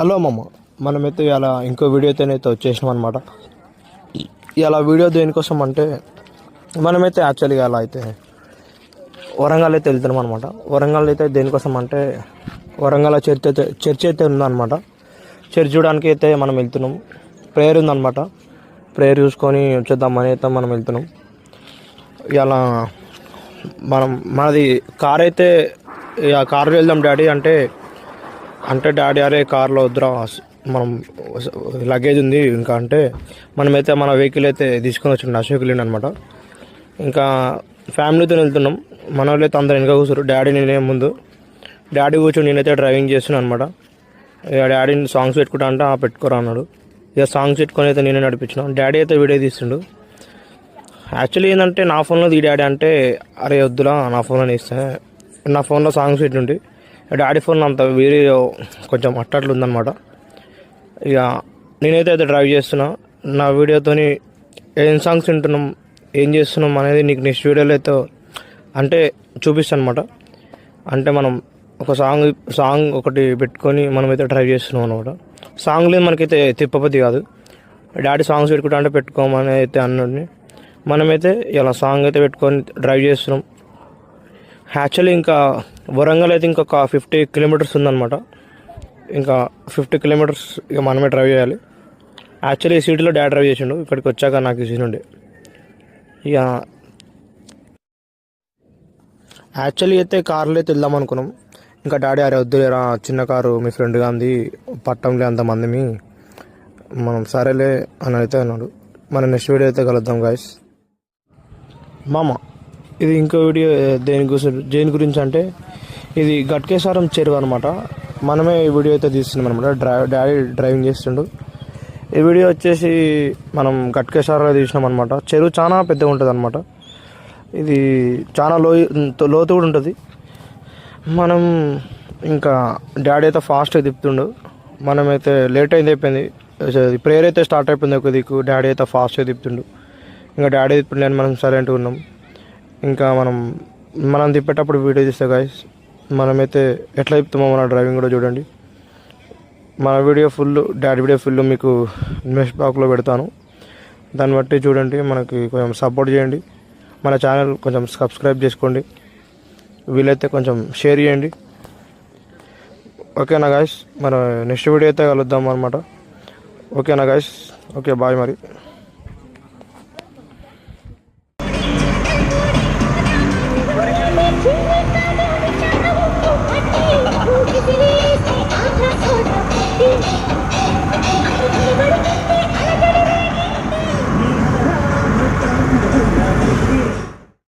Hello అమ్మమ్మ, మనమైతే ఇలా ఇంకో వీడియోతోనైతే వచ్చేసినాం అనమాట. ఇలా వీడియో దేనికోసం అంటే మనమైతే యాక్చువల్గా అలా అయితే వరంగల్ అయితే వెళ్తున్నాం అనమాట. వరంగల్ అయితే దేనికోసం అంటే వరంగల్ చర్చ్ అయితే ఉందన్నమాట. చర్చ్ చూడడానికి అయితే మనం వెళ్తున్నాం. ప్రేయర్ ఉందన్నమాట. ప్రేయర్ చూసుకొని వచ్చేద్దామని అయితే మనం వెళ్తున్నాం. ఇలా మనది కార్ అయితే కార్లో వెళ్దాం డాడీ అంటే డాడీ అరే కార్లో వద్దురా, మనం లగేజ్ ఉంది ఇంకా అంటే మనమైతే మన వెహికల్ అయితే తీసుకొని వచ్చిండు అశోక్ లేండి అనమాట. ఇంకా ఫ్యామిలీతో వెళ్తున్నాం. మన వాళ్ళు అయితే అందరు వెనక కూర్చోరు. డాడీ నేనే ముందు, డాడీ కూర్చొని నేనైతే డ్రైవింగ్ చేస్తున్నాను అనమాట. ఇక డాడీని సాంగ్స్ పెట్టుకుంటా అంటే పెట్టుకోరా అన్నాడు. ఇక సాంగ్స్ పెట్టుకొని అయితే నేనే నడిపించినాను. డాడీ అయితే వీడియో తీస్తుండు. యాక్చువల్లీ ఏంటంటే నా ఫోన్లో ఈ డాడీ అంటే అరే వద్దులా, నా ఫోన్లో ఇస్తే నా ఫోన్లో సాంగ్స్ పెట్టుండి డాడీ ఫోన్ అంత వీడియో కొంచెం అట్టట్లు ఉందన్నమాట. ఇక నేనైతే డ్రైవ్ చేస్తున్నా. నా వీడియోతోని ఏం సాంగ్స్ వింటున్నాం, ఏం చేస్తున్నాం అనేది నీకు నెక్స్ట్ వీడియోలో అయితే అంటే చూపిస్తాను అనమాట. అంటే మనం ఒక సాంగ్ ఒకటి పెట్టుకొని మనమైతే డ్రైవ్ చేస్తున్నాం అనమాట. సాంగ్ లేదు మనకైతే తిప్పపతి కాదు. డాడీ సాంగ్స్ పెట్టుకుంటా అంటే పెట్టుకోమని అయితే అన్నాడు. మనమైతే ఇలా సాంగ్ అయితే పెట్టుకొని డ్రైవ్ చేస్తున్నాం. యాక్చువల్లీ ఇంకా వరంగల్ అయితే ఇంకొక 50 కిలోమీటర్స్ ఉందన్నమాట. ఇంకా 50 కిలోమీటర్స్ ఇక మనమే డ్రైవ్ చేయాలి. యాక్చువల్లీ ఈ సిటీలో డాడీ డ్రైవ్ చేసిండు. ఇక్కడికి వచ్చాక నాకు ఈ నుండి ఇక యాక్చువల్లీ అయితే కార్లో అయితే వెళ్దాం అనుకున్నాం. ఇంకా డాడీ అరే వద్దులేరా, చిన్న కారు మీ ఫ్రెండ్గా అంది, పట్టంలే అంతమందిమి, మనం సరేలే అని అయితే అన్నాడు. మనం నెక్స్ట్ వీడియో అయితే కలుద్దాం గాయస్. మామ, ఇది ఇంకో వీడియో దేని గురించి అంటే ఇది గట్కేశ్వరం చెరువు అనమాట. మనమే ఈ వీడియో అయితే తీస్తున్నాం అనమాట. డాడీ డ్రైవింగ్ చేస్తుండు. ఈ వీడియో వచ్చేసి మనం గట్కేశ్వరంలో తీసినాం అనమాట. చెరువు చాలా పెద్దగా ఉంటుంది అనమాట. ఇది చాలా లోతు కూడా ఉంటుంది. మనం ఇంకా డాడీ అయితే ఫాస్ట్గా తిప్పుతుండు. మనమైతే లేట్ అయిపోయింది. ప్రేయర్ అయితే స్టార్ట్ అయిపోయింది ఒక దిక్కు. డాడీ అయితే ఫాస్ట్గా తిప్పుతుండు. ఇంకా డాడీ తిప్పులేని మనం సైలెంట్గా ఉన్నాం. ఇంకా మనం తిప్పేటప్పుడు వీడియో తీస్తే గాయస్, మనమైతే ఎట్లా తిప్పుతామో మన డ్రైవింగ్ కూడా చూడండి. మన video full, daddy video full మీకు నెక్స్ట్ బ్లాగ్లో పెడతాను. దాన్ని బట్టి చూడండి, మనకి కొంచెం సపోర్ట్ చేయండి. మన ఛానల్ కొంచెం సబ్స్క్రైబ్ చేసుకోండి. వీలైతే కొంచెం షేర్ చేయండి. ఓకేనా గాయస్, మన నెక్స్ట్ వీడియో అయితే కలుద్దాం అనమాట. ఓకేనా గాయస్, ఓకే బాయ్. మరి Thank you.